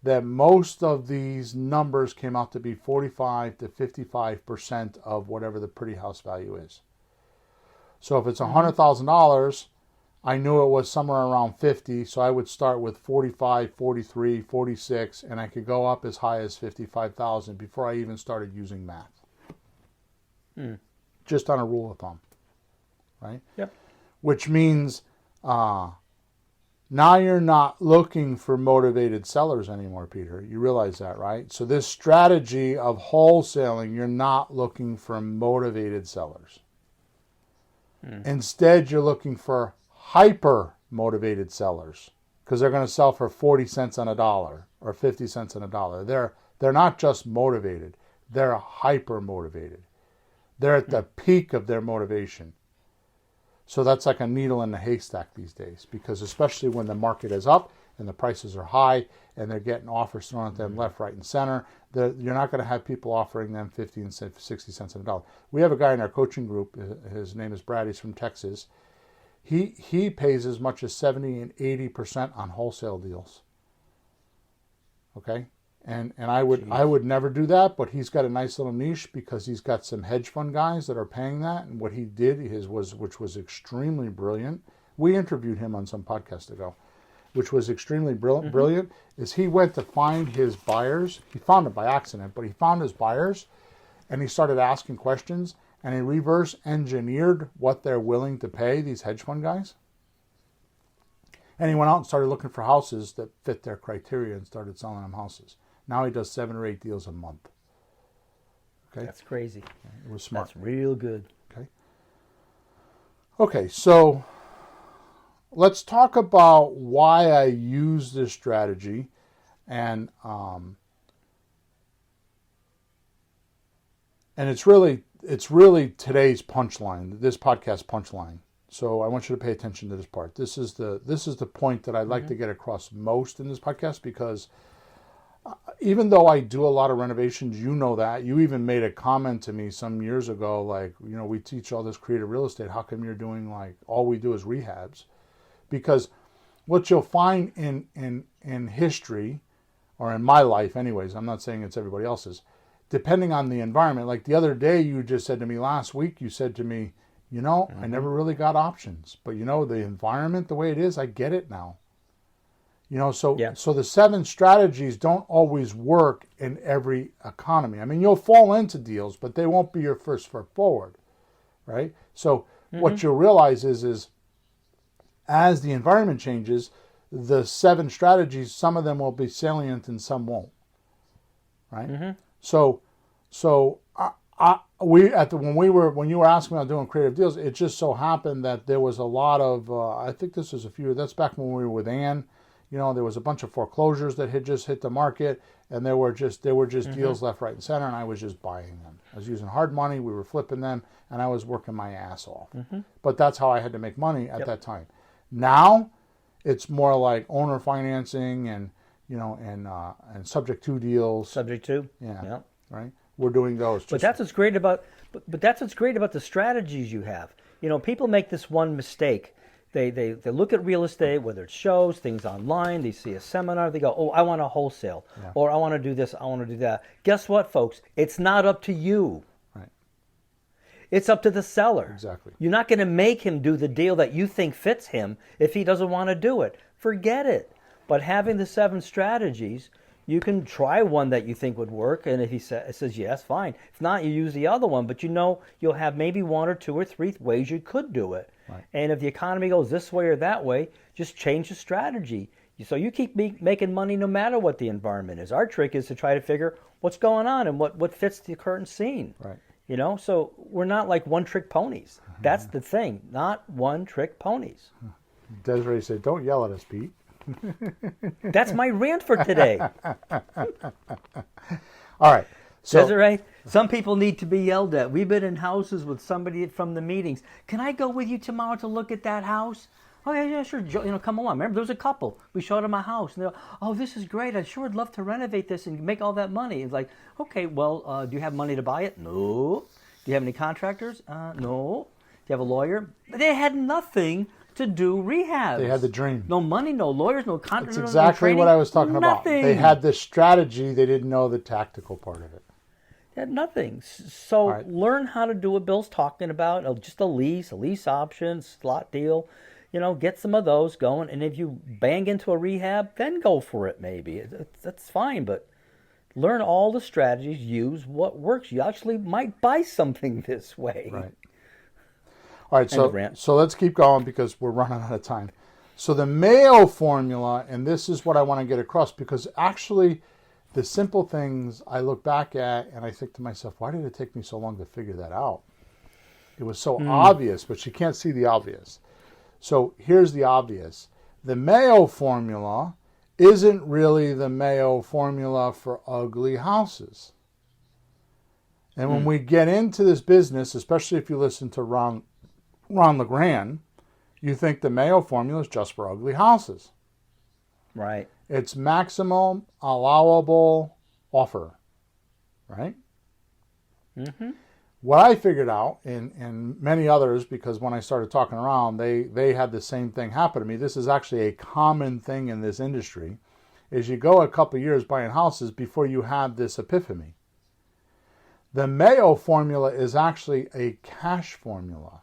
that most of these numbers came out to be 45 to 55% of whatever the pretty house value is. So if it's $100,000, I knew it was somewhere around 50, so I would start with 45, 43, 46, and I could go up as high as 55,000 before I even started using math. Just on a rule of thumb, right? Yep. Which means now you're not looking for motivated sellers anymore, Peter. You realize that, right? So this strategy of wholesaling, you're not looking for motivated sellers. Instead, you're looking for hyper motivated sellers, because they're going to sell for 40 cents on a dollar or 50 cents on a dollar. They're not just motivated. They're hyper motivated. They're at the peak of their motivation. So that's like a needle in a haystack these days, because especially when the market is up and the prices are high and they're getting offers thrown at them left, right, and center, you're not going to have people offering them 50 and 60 cents on a dollar. We have a guy in our coaching group. His name is Brad. He's from Texas. He pays as much as 70 and 80% on wholesale deals. Okay? And I would never do that, but he's got a nice little niche because he's got some hedge fund guys that are paying that. And what he did which was extremely brilliant. We interviewed him on some podcast ago, which was extremely brilliant, is he went to find his buyers. He found it by accident, but he found his buyers, and he started asking questions, and he reverse engineered what they're willing to pay, these hedge fund guys. And he went out and started looking for houses that fit their criteria and started selling them houses. Now he does 7 or 8 deals a month. Okay, That's crazy. it was smart. That's real good. Okay, so let's talk about why I use this strategy, and it's really today's punchline, this podcast punchline. So I want you to pay attention to this part. This is the point that I'd like to get across most in this podcast, because even though I do a lot of renovations, you know that. You even made a comment to me some years ago, like, we teach all this creative real estate. How come you're doing, like, all we do is rehabs? Because what you'll find in history, or in my life anyways, I'm not saying it's everybody else's, depending on the environment. Like the other day, you just said to me last week, you said to me, I never really got options. But the environment, the way it is, I get it now. So the 7 strategies don't always work in every economy. I mean, you'll fall into deals, but they won't be your first foot forward, right? So what you'll realize is as the environment changes, the 7 strategies, some of them will be salient and some won't, right? So when you were asking about doing creative deals, it just so happened that there was a lot of I think this was that's back when we were with Ann. There was a bunch of foreclosures that had just hit the market, and there were just deals left, right, and center, and I was just buying them. I was using hard money, we were flipping them, and I was working my ass off. But that's how I had to make money at that time. Now, it's more like owner financing and subject to deals. Subject to? Yeah. Right? We're doing those. But that's what's great about the strategies you have. People make this one mistake. They look at real estate, whether it's shows, things online, they see a seminar, they go, oh, I want to wholesale, or I want to do this, I want to do that. Guess what, folks? It's not up to you. Right. It's up to the seller. Exactly. You're not going to make him do the deal that you think fits him if he doesn't want to do it. Forget it. But having the 7 strategies, you can try one that you think would work, and if he says yes, fine. If not, you use the other one, but you'll have maybe 1 or 2 or 3 ways you could do it. Right. And if the economy goes this way or that way, just change the strategy. So you keep making money no matter what the environment is. Our trick is to try to figure what's going on and what fits the current scene. Right. So we're not like one-trick ponies. That's the thing, not one-trick ponies. Desiree said, don't yell at us, Pete. That's my rant for today. All right. So, Desiree, some people need to be yelled at. We've been in houses with somebody from the meetings. Can I go with you tomorrow to look at that house? Oh, yeah, sure. Come along. Remember, there was a couple. We showed them a house. And they're like, oh, this is great. I sure would love to renovate this and make all that money. It's like, okay, well, do you have money to buy it? No. Do you have any contractors? No. Do you have a lawyer? They had nothing to do rehabs. They had the dream. No money, no lawyers, no contractors. That's exactly what I was talking about. Nothing. They had this strategy. They didn't know the tactical part of it. They had nothing. So right. Learn how to do what Bill's talking about. Just a lease option, slot deal. Get some of those going. And if you bang into a rehab, then go for it maybe. That's fine, but learn all the strategies. Use what works. You actually might buy something this way. Right. All right, so let's keep going because we're running out of time. So the Mayo formula, and this is what I want to get across, because actually the simple things I look back at and I think to myself, why did it take me so long to figure that out? It was so obvious, but you can't see the obvious. So here's the obvious. The Mayo formula isn't really the Mayo formula for ugly houses. And when we get into this business, especially if you listen to Ron LeGrand, you think the Mayo formula is just for ugly houses. Right. It's maximum allowable offer, right? Mm-hmm. What I figured out, and many others, because when I started talking around, they had the same thing happen to me. This is actually a common thing in this industry, is you go a couple of years buying houses before you have this epiphany. The Mayo formula is actually a cash formula.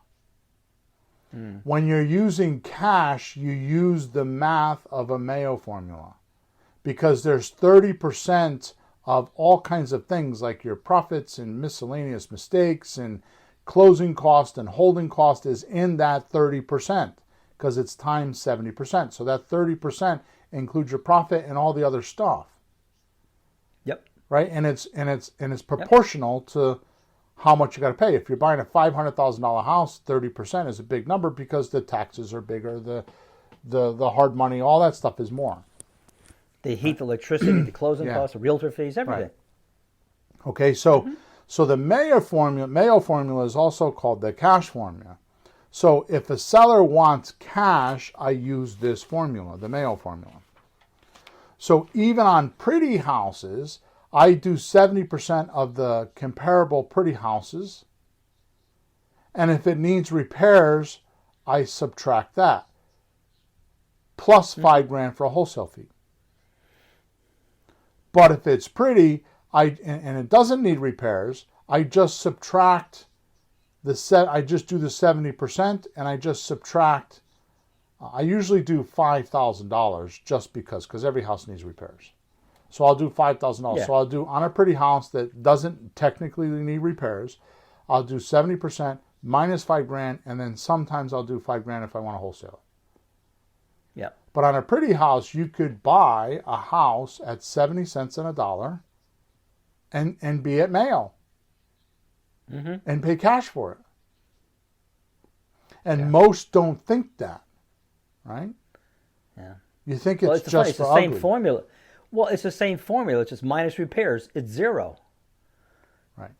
When you're using cash, you use the math of a Mayo formula, because there's 30% of all kinds of things like your profits and miscellaneous mistakes and closing cost and holding cost is in that 30% because it's times 70%. So that 30% includes your profit and all the other stuff. Yep. Right? And it's proportional to how much you got to pay. If you're buying a $500,000 house, 30% is a big number because the taxes are bigger, the hard money, all that stuff is more. The heat, the electricity, the closing costs, the realtor fees, everything. Right. Okay, so the Mayo formula is also called the cash formula. So if a seller wants cash, I use this formula, the Mayo formula. So even on pretty houses, I do 70% of the comparable pretty houses. And if it needs repairs, I subtract that. Plus $5,000 for a wholesale fee. But if it's pretty, and it doesn't need repairs, I just subtract I just do the 70% and I just subtract, I usually do $5,000 just because every house needs repairs. So I'll do $5,000. Yeah. So I'll do on a pretty house that doesn't technically need repairs, I'll do 70% minus $5,000, and then sometimes I'll do $5,000 if I want to wholesale. Yeah. But on a pretty house, you could buy a house at 70 cents on a dollar and be at Mayo and pay cash for it. And most don't think that, right? Yeah. You think Well, it's it's just funny. It's for the ugly. same formula. Well, it's the same formula. It's just minus repairs. It's zero. Right.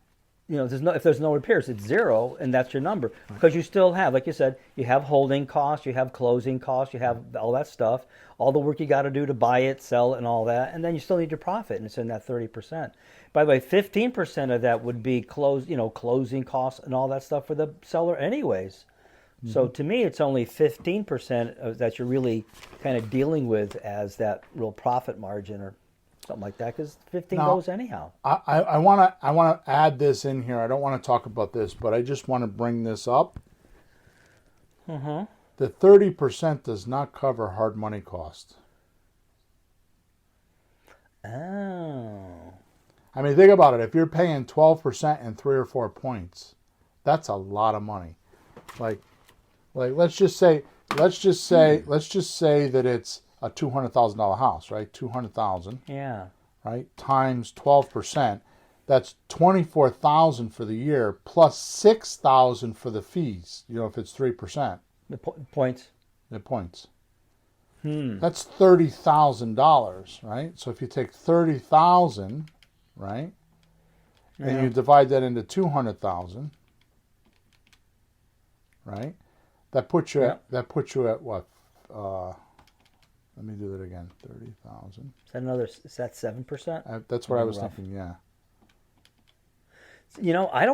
You know, if there's no repairs, it's zero, and that's your number. Because you still have, like you said, you have holding costs, you have closing costs, you have all that stuff, all the work you got to do to buy it, sell it, and all that, and then you still need your profit, and it's in that 30%. By the way, 15% of that would be closing costs and all that stuff for the seller, anyways. So to me, it's only 15% that you're really kind of dealing with as that real profit margin or something like that, because 15 Now, goes anyhow. I want to add this in here. I don't want to talk about this, but I just want to bring this up. The 30% does not cover hard money cost. Oh. I mean, think about it. If you're paying 12% and 3 or 4 points, that's a lot of money. Like let's just say that it's a $200,000 house, right? 200,000. Yeah. Right? Times 12%. That's 24,000 for the year plus 6,000 for the fees. You know, if it's 3%. The points. The points. That's $30,000, right? So if you take 30,000, right, and you divide that into 200,000, right? That puts you at what? Let me do that again. 30,000. Is that 7%? That's what I was thinking. Yeah. You know, I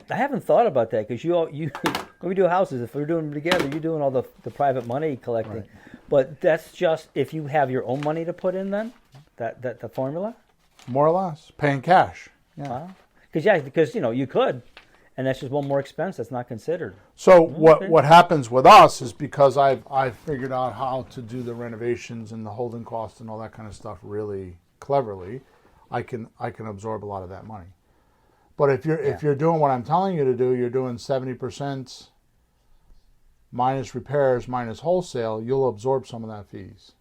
haven't thought about that, because you when we do houses, if we're doing them together, you're doing all the private money collecting. Right. But that's just if you have your own money to put in, then that the formula. More or less, paying cash. Yeah. Wow. Because you could, and that's just one more expense that's not considered. So Okay. what happens with us is, because I've figured out how to do the renovations and the holding costs and all that kind of stuff really cleverly, I can absorb a lot of that money. But if you're doing what I'm telling you to do, you're doing 70% minus repairs minus wholesale, you'll absorb some of that fees.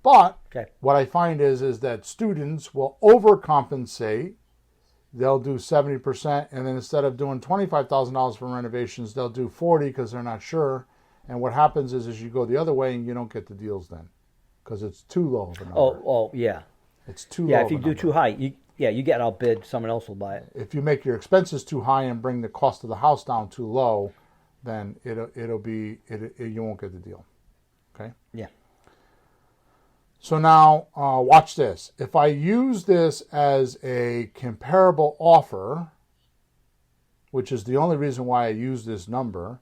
But what I find is that students will overcompensate. They'll do 70%, and then instead of doing $25,000 for renovations, they'll do 40 because they're not sure. And what happens is you go the other way and you don't get the deals then, because it's too low of a number. Oh, yeah. It's too low. Yeah, if you do too high, you get outbid. Someone else will buy it. If you make your expenses too high and bring the cost of the house down too low, then you won't get the deal. Okay. Yeah. So now, watch this. If I use this as a comparable offer, which is the only reason why I use this number,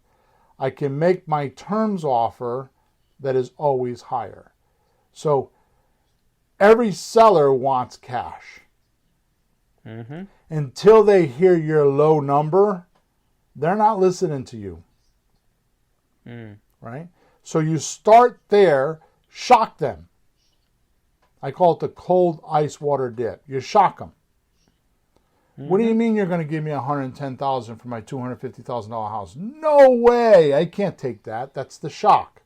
I can make my terms offer that is always higher. So every seller wants cash. Until they hear your low number, they're not listening to you. Right? So you start there, shock them. I call it the cold ice water dip. You shock them. What do you mean you're going to give me $110,000 for my $250,000 house? No way. I can't take that. That's the shock.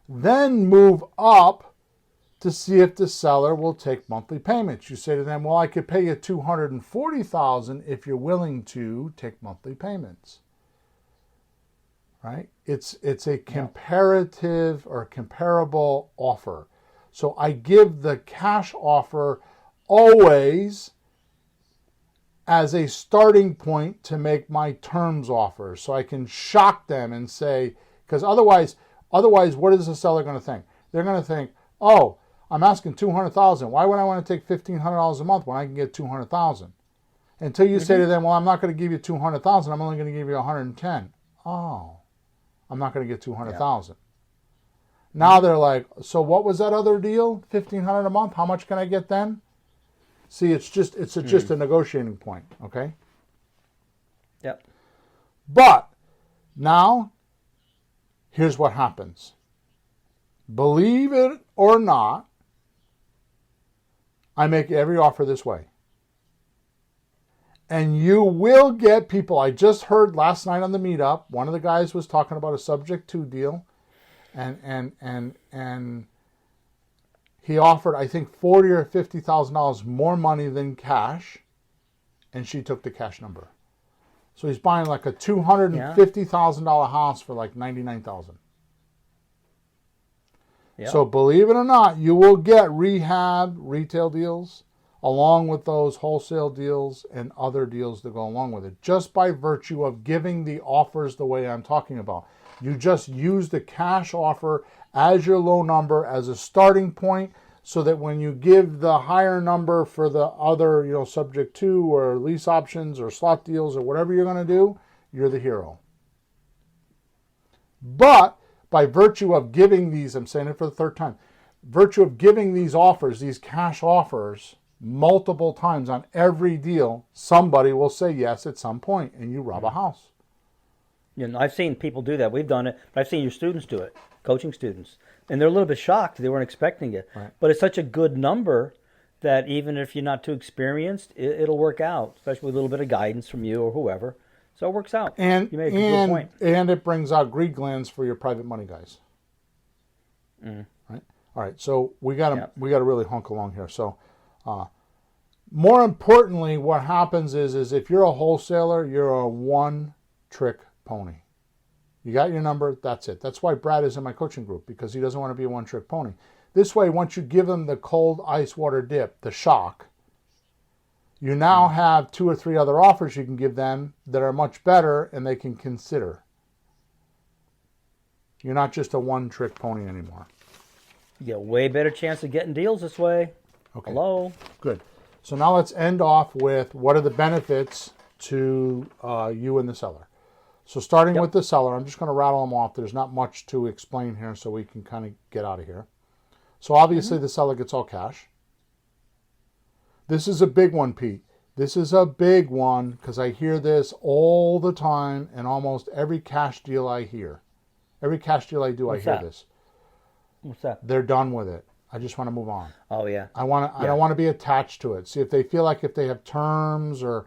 Then move up to see if the seller will take monthly payments. You say to them, well, I could pay you $240,000 if you're willing to take monthly payments. Right? It's a comparative or comparable offer. So I give the cash offer always as a starting point to make my terms offer. So I can shock them and say, because otherwise, what is the seller going to think? They're going to think, oh, I'm asking $200,000. Why would I want to take $1,500 a month when I can get $200,000? Until you say to them, well, I'm not going to give you $200,000. I'm only going to give you $110,000. Oh, I'm not going to get $200,000. Yeah. Now they're like, so what was that other deal? $1,500 a month. How much can I get then? See, it's just a negotiating point. Okay. Yep. But now, here's what happens. Believe it or not, I make every offer this way. And you will get people. I just heard last night on the meetup, one of the guys was talking about a subject to deal, and he offered, I think, $40,000 or $50,000 more money than cash, and she took the cash number. So he's buying like a $250,000 house for like $99,000. Yep. So believe it or not, you will get rehab retail deals along with those wholesale deals and other deals that go along with it, just by virtue of giving the offers the way I'm talking about. You just use the cash offer as your low number as a starting point, so that when you give the higher number for the other, subject to or lease options or slot deals or whatever you're going to do, you're the hero. But by virtue of giving these, I'm saying it for the third time, virtue of giving these offers, these cash offers, multiple times on every deal, somebody will say yes at some point, and you rob a house. I've seen people do that. We've done it, but I've seen your students do it, coaching students. And they're a little bit shocked. They weren't expecting it. Right. But it's such a good number that even if you're not too experienced, it'll work out, especially with a little bit of guidance from you or whoever. So it works out. And you make a good point. And it brings out greed glands for your private money guys. Right? All right. So we gotta really hunk along here. So more importantly, what happens is if you're a wholesaler, you're a one-trick pony. You got your number, that's it. That's why Brad is in my coaching group, because he doesn't want to be a one-trick pony. This way, once you give them the cold ice water dip, the shock, you now have 2 or 3 other offers you can give them that are much better and they can consider. You're not just a one-trick pony anymore. You get a way better chance of getting deals this way. Okay. Hello? Good. So now let's end off with what are the benefits to you and the seller. So starting with the seller, I'm just going to rattle them off. There's not much to explain here, so we can kind of get out of here. So obviously the seller gets all cash. This is a big one, Pete. This is a big one because I hear this all the time, and almost every cash deal I hear. Every cash deal I do, I hear this. What's that? They're done with it. I just want to move on. Oh, yeah. I don't want to be attached to it. See, if they feel like if they have terms or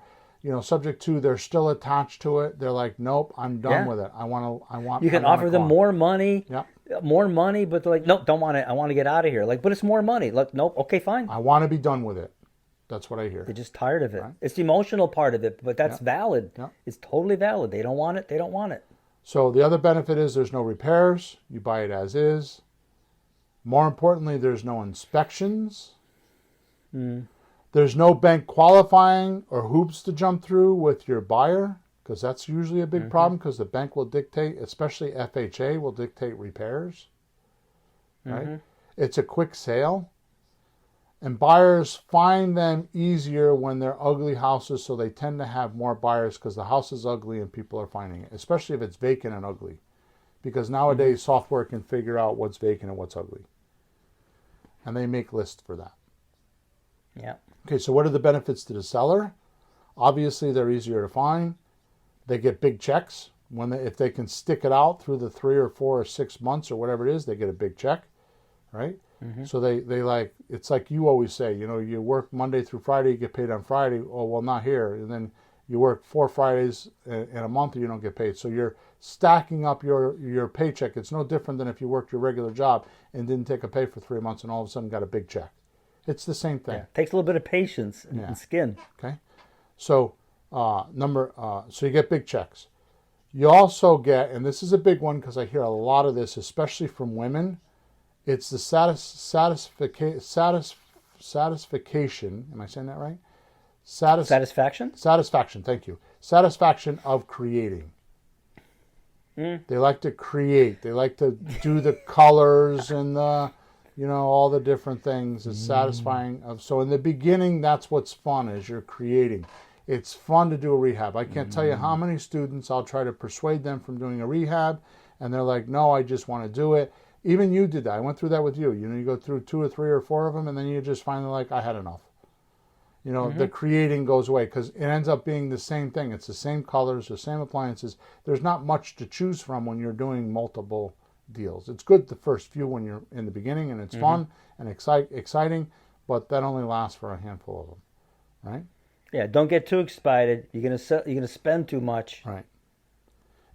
subject to, they're still attached to it. They're like, nope, I'm done with it. I want. You can offer them more money. Yep. More money, but they're like, nope, don't want it. I want to get out of here. Like, but it's more money. Like, nope, okay, fine. I want to be done with it. That's what I hear. They're just tired of it. Right. It's the emotional part of it, but that's valid. Yep. It's totally valid. They don't want it. They don't want it. So the other benefit is there's no repairs. You buy it as is. More importantly, there's no inspections. There's no bank qualifying or hoops to jump through with your buyer, because that's usually a big problem, because the bank will dictate, especially FHA, will dictate repairs. Right? It's a quick sale. And buyers find them easier when they're ugly houses, so they tend to have more buyers because the house is ugly and people are finding it, especially if it's vacant and ugly. Because nowadays software can figure out what's vacant and what's ugly. And they make lists for that. Yeah. Okay, so what are the benefits to the seller? Obviously, they're easier to find. They get big checks. If they can stick it out through the 3 or 4 or 6 months or whatever it is, they get a big check. right? So they like, it's like you always say, you know, you work Monday through Friday, you get paid on Friday. Oh, well, not here. And then you work 4 Fridays in a month, you don't get paid. So you're stacking up your paycheck. It's no different than if you worked your regular job and didn't take a pay for 3 months and all of a sudden got a big check. It's the same thing. Yeah. Takes a little bit of patience and skin. Okay. So so you get big checks. You also get, and this is a big one because I hear a lot of this, especially from women, it's the satisfaction. Am I saying that right? Satisfaction? Satisfaction, thank you. Satisfaction of creating. They like to create. They like to do the colors and the, you know, all the different things. It's satisfying. So in the beginning, that's what's fun, is you're creating. It's fun to do a rehab. I can't tell you how many students I'll try to persuade them from doing a rehab, and they're like, no, I just want to do it. Even you did that. I went through that with you. You know, you go through 2 or 3 or 4 of them, and then you just finally like, I had enough. You know, the creating goes away because it ends up being the same thing. It's the same colors, the same appliances. There's not much to choose from when you're doing multiple deals. It's good the first few when you're in the beginning, and it's fun and exciting, but that only lasts for a handful of them, right? Yeah, don't get too excited. You're gonna spend too much. Right.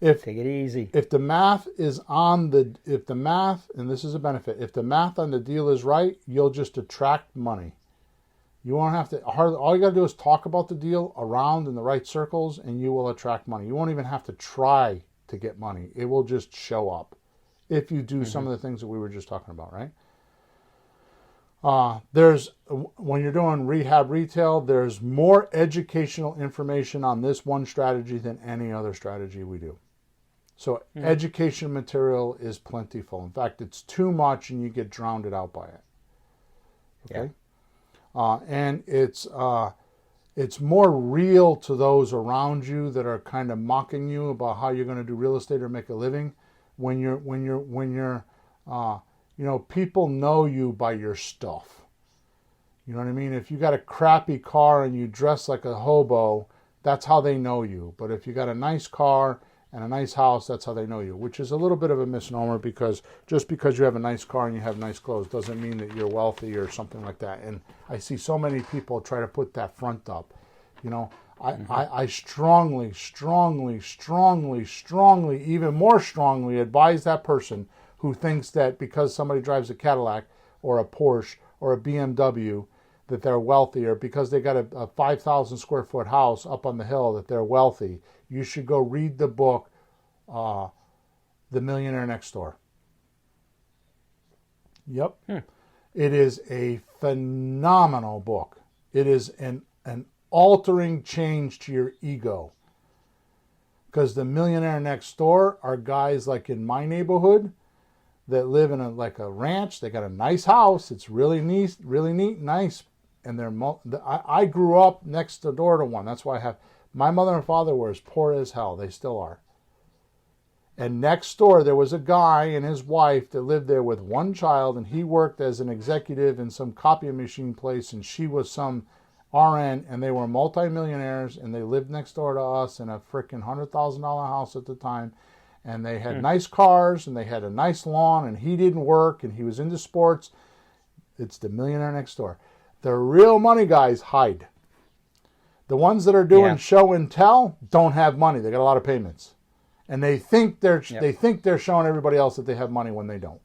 Take it easy. If the math is on if the math, and this is a benefit, if the math on the deal is right, you'll just attract money. You won't have to, all you got to do is talk about the deal around in the right circles, and you will attract money. You won't even have to try to get money. It will just show up if you do some of the things that we were just talking about, right? When you're doing rehab retail, there's more educational information on this one strategy than any other strategy we do. So education material is plentiful. In fact, it's too much and you get drowned out by it. Okay? And it's more real to those around you that are kind of mocking you about how you're going to do real estate or make a living. When you're you know, people know you by your stuff. You know what I mean? If you got a crappy car and you dress like a hobo, that's how they know you. But if you got a nice car and a nice house, that's how they know you, which is a little bit of a misnomer, because just because you have a nice car and you have nice clothes doesn't mean that you're wealthy or something like that. And I see so many people try to put that front up. You know, I strongly, even more strongly advise that person who thinks that because somebody drives a Cadillac or a Porsche or a BMW that they're wealthy, or because they got a 5,000 square foot house up on the hill that they're wealthy. You should go read the book, The Millionaire Next Door. Yep. It is a phenomenal book. It is an altering change to your ego. Because the millionaire next door are guys like in my neighborhood that live in a ranch. They got a nice house. It's really neat, nice. And I grew up next door to one. That's why my mother and father were as poor as hell. They still are. And next door there was a guy and his wife that lived there with one child, and he worked as an executive in some copy machine place, and she was some RN, and they were multimillionaires, and they lived next door to us in a freaking $100,000 house at the time. And they had nice cars, and they had a nice lawn, and he didn't work, and he was into sports. It's the millionaire next door. The real money guys hide. The ones that are doing show and tell don't have money. They got a lot of payments, and they think they're showing everybody else that they have money when they don't.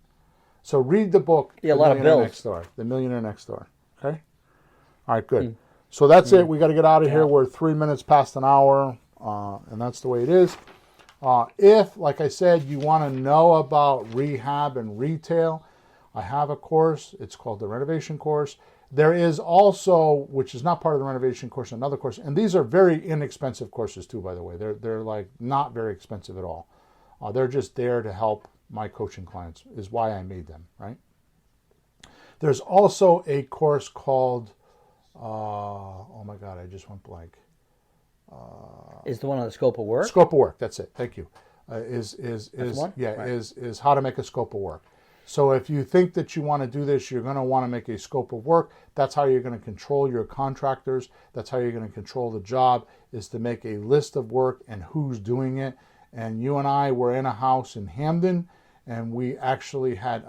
So read the book. A lot of bills. The Millionaire Next Door. Okay. All right. Good. So that's it. We got to get out of here. We're 3 minutes past an hour, and that's the way it is. If, like I said, you want to know about rehab and retail, I have a course. It's called the Renovation Course. There is also, which is not part of the Renovation Course, another course. And these are very inexpensive courses too, by the way. They're like not very expensive at all. They're just there to help my coaching clients, is why I made them, right? There's also a course called, oh my God, I just went blank. Is the one on the scope of work? Scope of work. That's it. Thank you. Is how to make a scope of work. So if you think that you want to do this, you're going to want to make a scope of work. That's how you're going to control your contractors. That's how you're going to control the job, is to make a list of work and who's doing it. And you and I were in a house in Hamden, And we actually had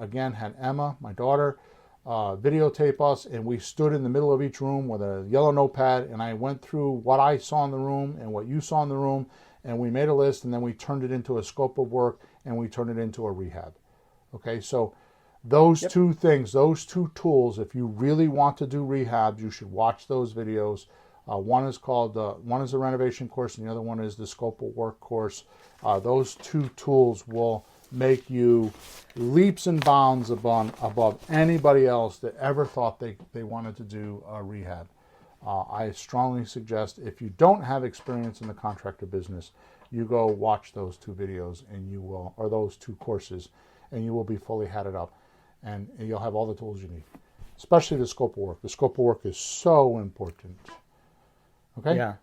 Emma, my daughter, videotape us, and we stood in the middle of each room with a yellow notepad, and I went through what I saw in the room and what you saw in the room, and we made a list, and then we turned it into a scope of work, and we turned it into a rehab. Okay, so those two things, those two tools, if you really want to do rehabs, you should watch those videos. One is the renovation course, and the other one is the scope of work course. Those two tools will make you leaps and bounds above anybody else that ever thought they wanted to do a rehab. I strongly suggest, if you don't have experience in the contractor business, you go watch those two videos or those two courses, and you will be fully hatted up, and you'll have all the tools you need, especially the scope of work. The scope of work is so important. Okay? Yeah.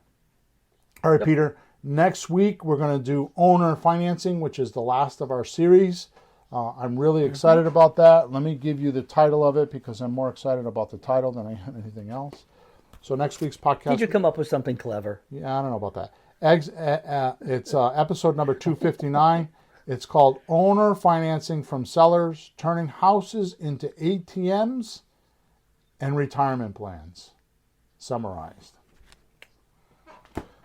All right, Peter. Next week, we're going to do owner financing, which is the last of our series. I'm really excited about that. Let me give you the title of it, because I'm more excited about the title than I am anything else. So next week's podcast... Did you come up with something clever? Yeah, I don't know about that. It's episode number 259. It's called Owner Financing from Sellers, Turning Houses into ATMs and Retirement Plans. Summarized.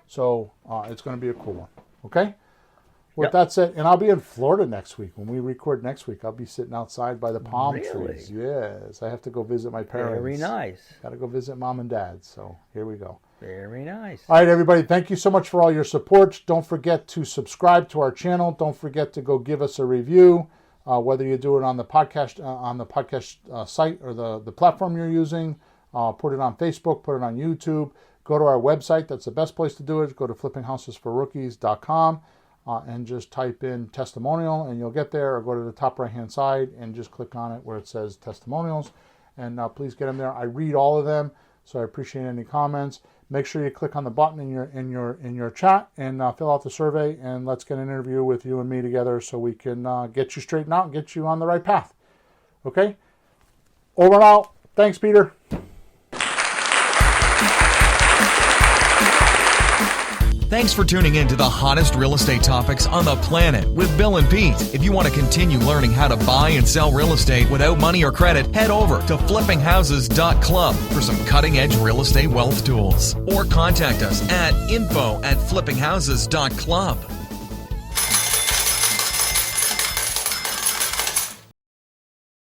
So it's going to be a cool one. Okay? With that said, and I'll be in Florida next week. When we record next week, I'll be sitting outside by the palm trees. Yes. I have to go visit my parents. Very nice. Got to go visit mom and dad. So here we go. Very nice. All right, everybody. Thank you so much for all your support. Don't forget to subscribe to our channel. Don't forget to go give us a review, whether you do it on the podcast site or the platform you're using. Put it on Facebook. Put it on YouTube. Go to our website. That's the best place to do it. Go to flippinghousesforrookies.com. And just type in testimonial, and you'll get there, or go to the top right-hand side and just click on it where it says testimonials. And please get them there. I read all of them, so I appreciate any comments. Make sure you click on the button in your chat and fill out the survey, and let's get an interview with you and me together so we can get you straightened out and get you on the right path. Okay? Over and out. Thanks, Peter. Thanks for tuning in to the hottest real estate topics on the planet with Bill and Pete. If you want to continue learning how to buy and sell real estate without money or credit, head over to flippinghouses.club for some cutting-edge real estate wealth tools. Or contact us at info@flippinghouses.club.